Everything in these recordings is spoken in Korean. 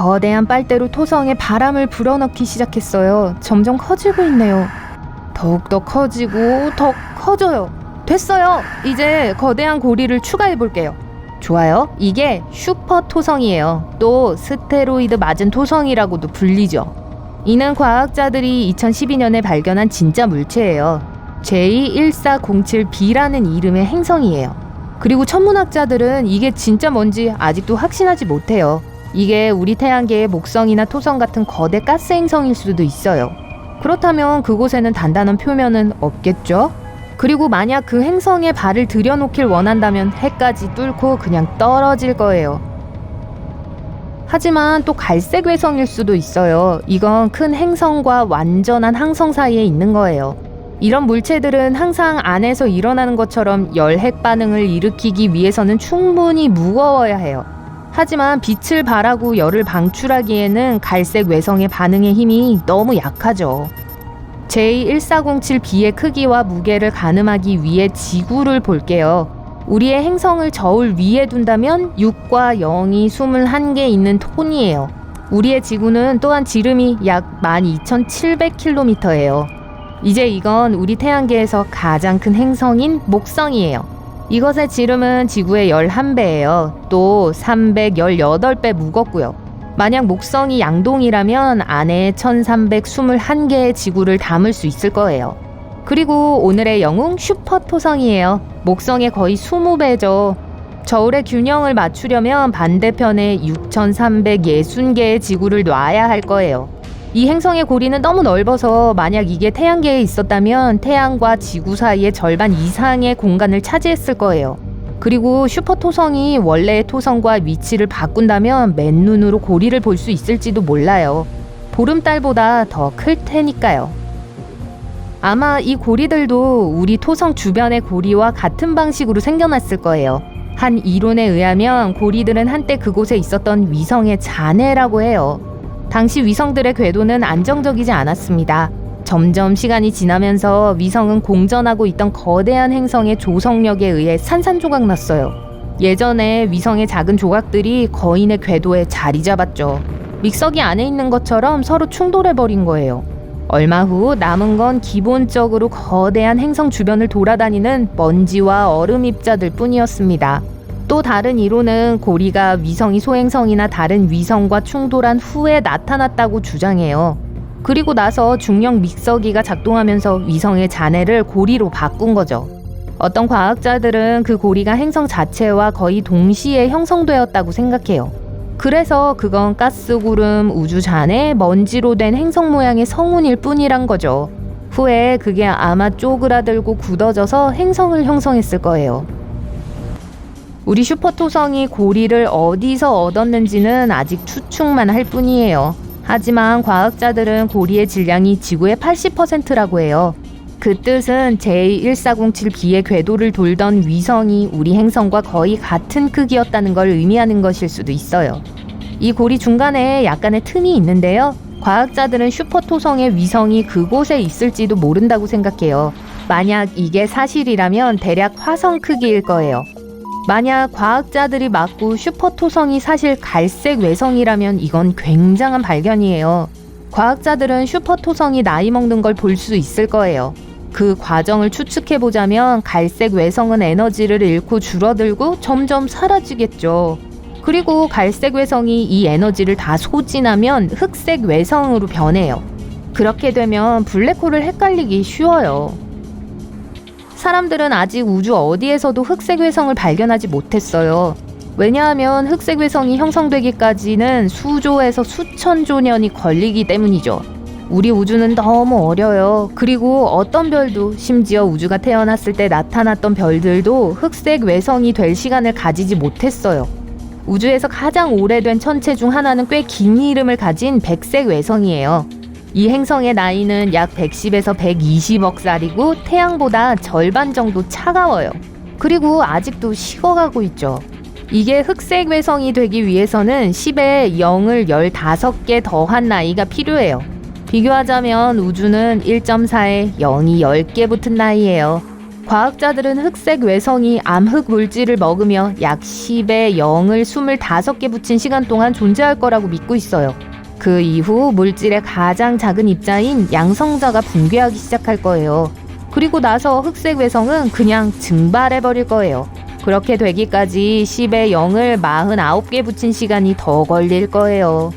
거대한 빨대로 토성에 바람을 불어넣기 시작했어요. 점점 커지고 있네요. 더욱더 커지고 더 커져요. 됐어요. 이제 거대한 고리를 추가해볼게요. 좋아요. 이게 슈퍼 토성이에요. 또 스테로이드 맞은 토성이라고도 불리죠. 이는 과학자들이 2012년에 발견한 진짜 물체예요. J1407b라는 이름의 행성이에요. 그리고 천문학자들은 이게 진짜 뭔지 아직도 확신하지 못해요. 이게 우리 태양계의 목성이나 토성 같은 거대 가스 행성일 수도 있어요. 그렇다면 그곳에는 단단한 표면은 없겠죠? 그리고 만약 그 행성에 발을 들여놓길 원한다면 해까지 뚫고 그냥 떨어질 거예요. 하지만 또 갈색 외성일 수도 있어요. 이건 큰 행성과 완전한 항성 사이에 있는 거예요. 이런 물체들은 항상 안에서 일어나는 것처럼 열핵 반응을 일으키기 위해서는 충분히 무거워야 해요. 하지만 빛을 발하고 열을 방출하기에는 갈색 외성의 반응의 힘이 너무 약하죠. J1407b의 크기와 무게를 가늠하기 위해 지구를 볼게요. 우리의 행성을 저울 위에 둔다면 6과 0이 21개 있는 톤이에요. 우리의 지구는 또한 지름이 약 12,700km예요. 이제 이건 우리 태양계에서 가장 큰 행성인 목성이에요. 이것의 지름은 지구의 11배예요. 또 318배 무겁고요. 만약 목성이 양동이라면 안에 1321개의 지구를 담을 수 있을 거예요. 그리고 오늘의 영웅 슈퍼 토성이에요. 목성의 거의 20배죠. 저울의 균형을 맞추려면 반대편에 6360개의 지구를 놔야 할 거예요. 이 행성의 고리는 너무 넓어서 만약 이게 태양계에 있었다면 태양과 지구 사이의 절반 이상의 공간을 차지했을 거예요. 그리고 슈퍼 토성이 원래의 토성과 위치를 바꾼다면 맨눈으로 고리를 볼 수 있을지도 몰라요. 보름달보다 더 클 테니까요. 아마 이 고리들도 우리 토성 주변의 고리와 같은 방식으로 생겨났을 거예요. 한 이론에 의하면 고리들은 한때 그곳에 있었던 위성의 잔해라고 해요. 당시 위성들의 궤도는 안정적이지 않았습니다. 점점 시간이 지나면서 위성은 공전하고 있던 거대한 행성의 조성력에 의해 산산조각 났어요. 예전에 위성의 작은 조각들이 거인의 궤도에 자리 잡았죠. 믹서기 안에 있는 것처럼 서로 충돌해버린 거예요. 얼마 후 남은 건 기본적으로 거대한 행성 주변을 돌아다니는 먼지와 얼음 입자들 뿐이었습니다. 또 다른 이론은 고리가 위성이 소행성이나 다른 위성과 충돌한 후에 나타났다고 주장해요. 그리고 나서 중력 믹서기가 작동하면서 위성의 잔해를 고리로 바꾼 거죠. 어떤 과학자들은 그 고리가 행성 자체와 거의 동시에 형성되었다고 생각해요. 그래서 그건 가스구름, 우주잔해, 먼지로 된 행성 모양의 성운일 뿐이란 거죠. 후에 그게 아마 쪼그라들고 굳어져서 행성을 형성했을 거예요. 우리 슈퍼토성이 고리를 어디서 얻었는지는 아직 추측만 할 뿐이에요. 하지만 과학자들은 고리의 질량이 지구의 80%라고 해요. 그 뜻은 J1407b의 궤도를 돌던 위성이 우리 행성과 거의 같은 크기였다는 걸 의미하는 것일 수도 있어요. 이 고리 중간에 약간의 틈이 있는데요. 과학자들은 슈퍼토성의 위성이 그곳에 있을지도 모른다고 생각해요. 만약 이게 사실이라면 대략 화성 크기일 거예요. 만약 과학자들이 맞고 슈퍼토성이 사실 갈색 외성이라면 이건 굉장한 발견이에요. 과학자들은 슈퍼토성이 나이 먹는 걸 볼 수 있을 거예요. 그 과정을 추측해보자면 갈색 외성은 에너지를 잃고 줄어들고 점점 사라지겠죠. 그리고 갈색 외성이 이 에너지를 다 소진하면 흑색 외성으로 변해요. 그렇게 되면 블랙홀을 헷갈리기 쉬워요. 사람들은 아직 우주 어디에서도 흑색 외성을 발견하지 못했어요. 왜냐하면 흑색 외성이 형성되기까지는 수조에서 수천조 년이 걸리기 때문이죠. 우리 우주는 너무 어려요. 그리고 어떤 별도, 심지어 우주가 태어났을 때 나타났던 별들도 흑색 외성이 될 시간을 가지지 못했어요. 우주에서 가장 오래된 천체 중 하나는 꽤 긴 이름을 가진 백색 외성이에요. 이 행성의 나이는 약 110에서 120억 살이고 태양보다 절반 정도 차가워요. 그리고 아직도 식어가고 있죠. 이게 흑색 외성이 되기 위해서는 10에 0을 15개 더한 나이가 필요해요. 비교하자면 우주는 1.4에 0이 10개 붙은 나이예요. 과학자들은 흑색 외성이 암흑 물질을 먹으며 약 10의 0을 25개 붙인 시간 동안 존재할 거라고 믿고 있어요. 그 이후 물질의 가장 작은 입자인 양성자가 붕괴하기 시작할 거예요. 그리고 나서 흑색 외성은 그냥 증발해버릴 거예요. 그렇게 되기까지 10의 0을 49개 붙인 시간이 더 걸릴 거예요.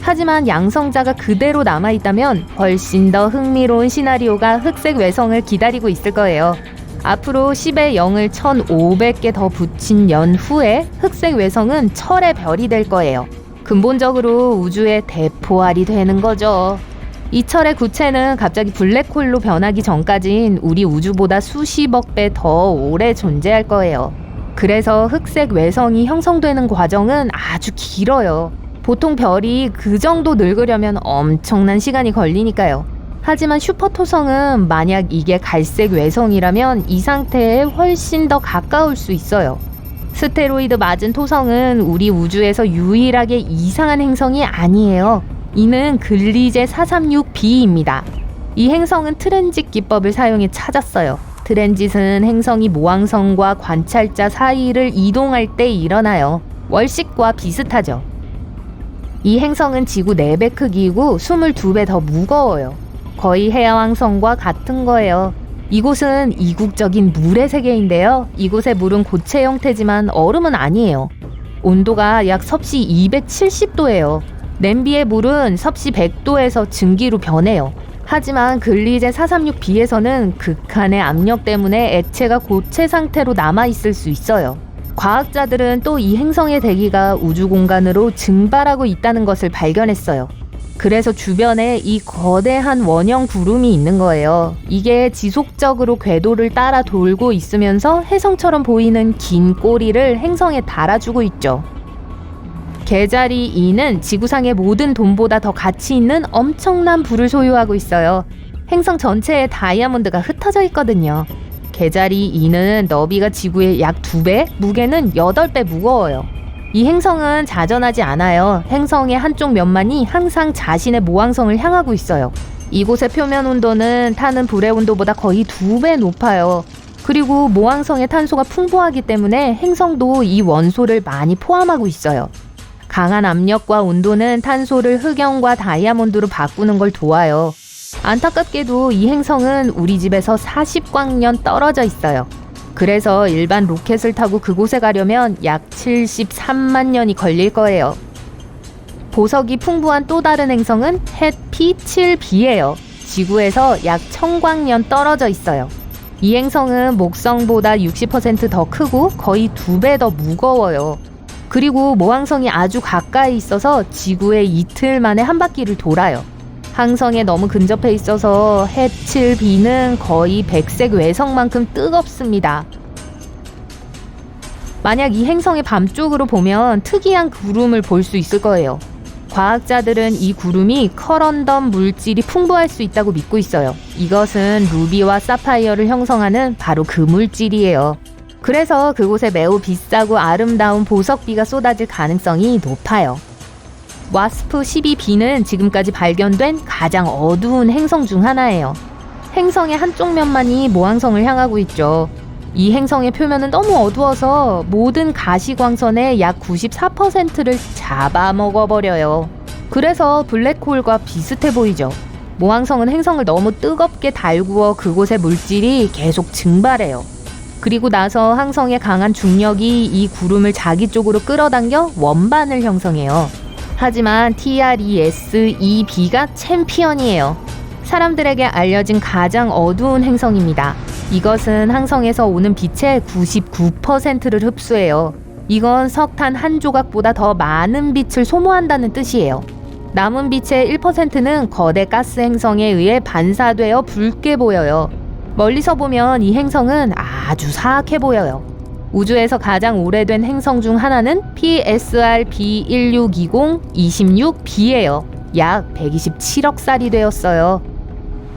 하지만 양성자가 그대로 남아있다면 훨씬 더 흥미로운 시나리오가 흑색 외성을 기다리고 있을 거예요. 앞으로 10의 0을 1500개 더 붙인 연후에 흑색 외성은 철의 별이 될 거예요. 근본적으로 우주의 대포알이 되는 거죠. 이 철의 구체는 갑자기 블랙홀로 변하기 전까진 우리 우주보다 수십억 배 더 오래 존재할 거예요. 그래서 흑색 외성이 형성되는 과정은 아주 길어요. 보통 별이 그 정도 늙으려면 엄청난 시간이 걸리니까요. 하지만 슈퍼토성은 만약 이게 갈색 외성이라면 이 상태에 훨씬 더 가까울 수 있어요. 스테로이드 맞은 토성은 우리 우주에서 유일하게 이상한 행성이 아니에요. 이는 글리제 436b입니다. 이 행성은 트랜짓 기법을 사용해 찾았어요. 트랜짓은 행성이 모항성과 관찰자 사이를 이동할 때 일어나요. 월식과 비슷하죠. 이 행성은 지구 4배 크기이고 22배 더 무거워요. 거의 해왕성과 같은 거예요. 이곳은 이국적인 물의 세계인데요. 이곳의 물은 고체 형태지만 얼음은 아니에요. 온도가 약 섭씨 270도예요. 냄비의 물은 섭씨 100도에서 증기로 변해요. 하지만 글리제 436b에서는 극한의 압력 때문에 액체가 고체 상태로 남아있을 수 있어요. 과학자들은 또 이 행성의 대기가 우주 공간으로 증발하고 있다는 것을 발견했어요. 그래서 주변에 이 거대한 원형 구름이 있는 거예요. 이게 지속적으로 궤도를 따라 돌고 있으면서 혜성처럼 보이는 긴 꼬리를 행성에 달아주고 있죠. 개자리 2는 지구상의 모든 돈보다 더 가치 있는 엄청난 부를 소유하고 있어요. 행성 전체에 다이아몬드가 흩어져 있거든요. 개자리 2는 너비가 지구의 약 2배, 무게는 8배 무거워요. 이 행성은 자전하지 않아요. 행성의 한쪽 면만이 항상 자신의 모항성을 향하고 있어요. 이곳의 표면 온도는 타는 불의 온도보다 거의 2배 높아요. 그리고 모항성의 탄소가 풍부하기 때문에 행성도 이 원소를 많이 포함하고 있어요. 강한 압력과 온도는 탄소를 흑연과 다이아몬드로 바꾸는 걸 도와요. 안타깝게도 이 행성은 우리 집에서 40광년 떨어져 있어요. 그래서 일반 로켓을 타고 그곳에 가려면 약 73만 년이 걸릴 거예요. 보석이 풍부한 또 다른 행성은 햇 P7b예요. 지구에서 약 1000광년 떨어져 있어요. 이 행성은 목성보다 60% 더 크고 거의 2배 더 무거워요. 그리고 모항성이 아주 가까이 있어서 지구에 이틀 만에 한 바퀴를 돌아요. 항성에 너무 근접해 있어서 햇 7b는 거의 백색 외성만큼 뜨겁습니다. 만약 이 행성의 밤쪽으로 보면 특이한 구름을 볼 수 있을 거예요. 과학자들은 이 구름이 커런덤 물질이 풍부할 수 있다고 믿고 있어요. 이것은 루비와 사파이어를 형성하는 바로 그 물질이에요. 그래서 그곳에 매우 비싸고 아름다운 보석비가 쏟아질 가능성이 높아요. 와스프 12b는 지금까지 발견된 가장 어두운 행성 중 하나예요. 행성의 한쪽 면만이 모항성을 향하고 있죠. 이 행성의 표면은 너무 어두워서 모든 가시광선의 약 94%를 잡아먹어버려요. 그래서 블랙홀과 비슷해 보이죠. 모항성은 행성을 너무 뜨겁게 달구어 그곳의 물질이 계속 증발해요. 그리고 나서 항성의 강한 중력이 이 구름을 자기 쪽으로 끌어당겨 원반을 형성해요. 하지만 TRES-2b가 챔피언이에요. 사람들에게 알려진 가장 어두운 행성입니다. 이것은 항성에서 오는 빛의 99%를 흡수해요. 이건 석탄 한 조각보다 더 많은 빛을 소모한다는 뜻이에요. 남은 빛의 1%는 거대 가스 행성에 의해 반사되어 붉게 보여요. 멀리서 보면 이 행성은 아주 사악해 보여요. 우주에서 가장 오래된 행성 중 하나는 PSR B1620-26b예요. 약 127억 살이 되었어요.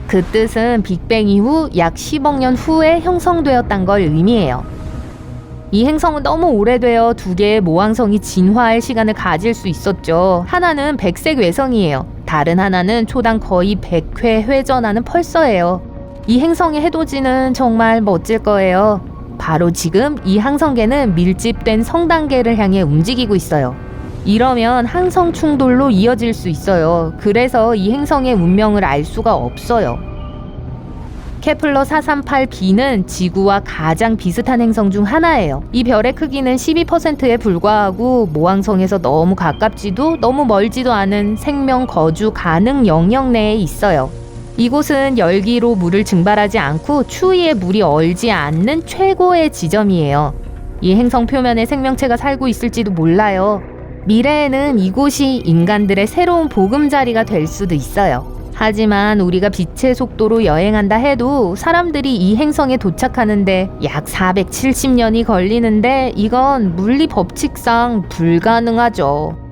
그 뜻은 빅뱅 이후 약 10억 년 후에 형성되었단 걸 의미해요. 이 행성은 너무 오래되어 두 개의 모항성이 진화할 시간을 가질 수 있었죠. 하나는 백색 외성이에요. 다른 하나는 초당 거의 100회 회전하는 펄서예요. 이 행성의 해돋이는 정말 멋질 거예요. 바로 지금 이 항성계는 밀집된 성단계를 향해 움직이고 있어요. 이러면 항성 충돌로 이어질 수 있어요. 그래서 이 행성의 운명을 알 수가 없어요. 케플러 438b는 지구와 가장 비슷한 행성 중 하나예요. 이 별의 크기는 12%에 불과하고 모항성에서 너무 가깝지도 너무 멀지도 않은 생명 거주 가능 영역 내에 있어요. 이곳은 열기로 물을 증발하지 않고 추위에 물이 얼지 않는 최고의 지점이에요. 이 행성 표면에 생명체가 살고 있을지도 몰라요. 미래에는 이곳이 인간들의 새로운 보금자리가 될 수도 있어요. 하지만 우리가 빛의 속도로 여행한다 해도 사람들이 이 행성에 도착하는데 약 470년이 걸리는데 이건 물리 법칙상 불가능하죠.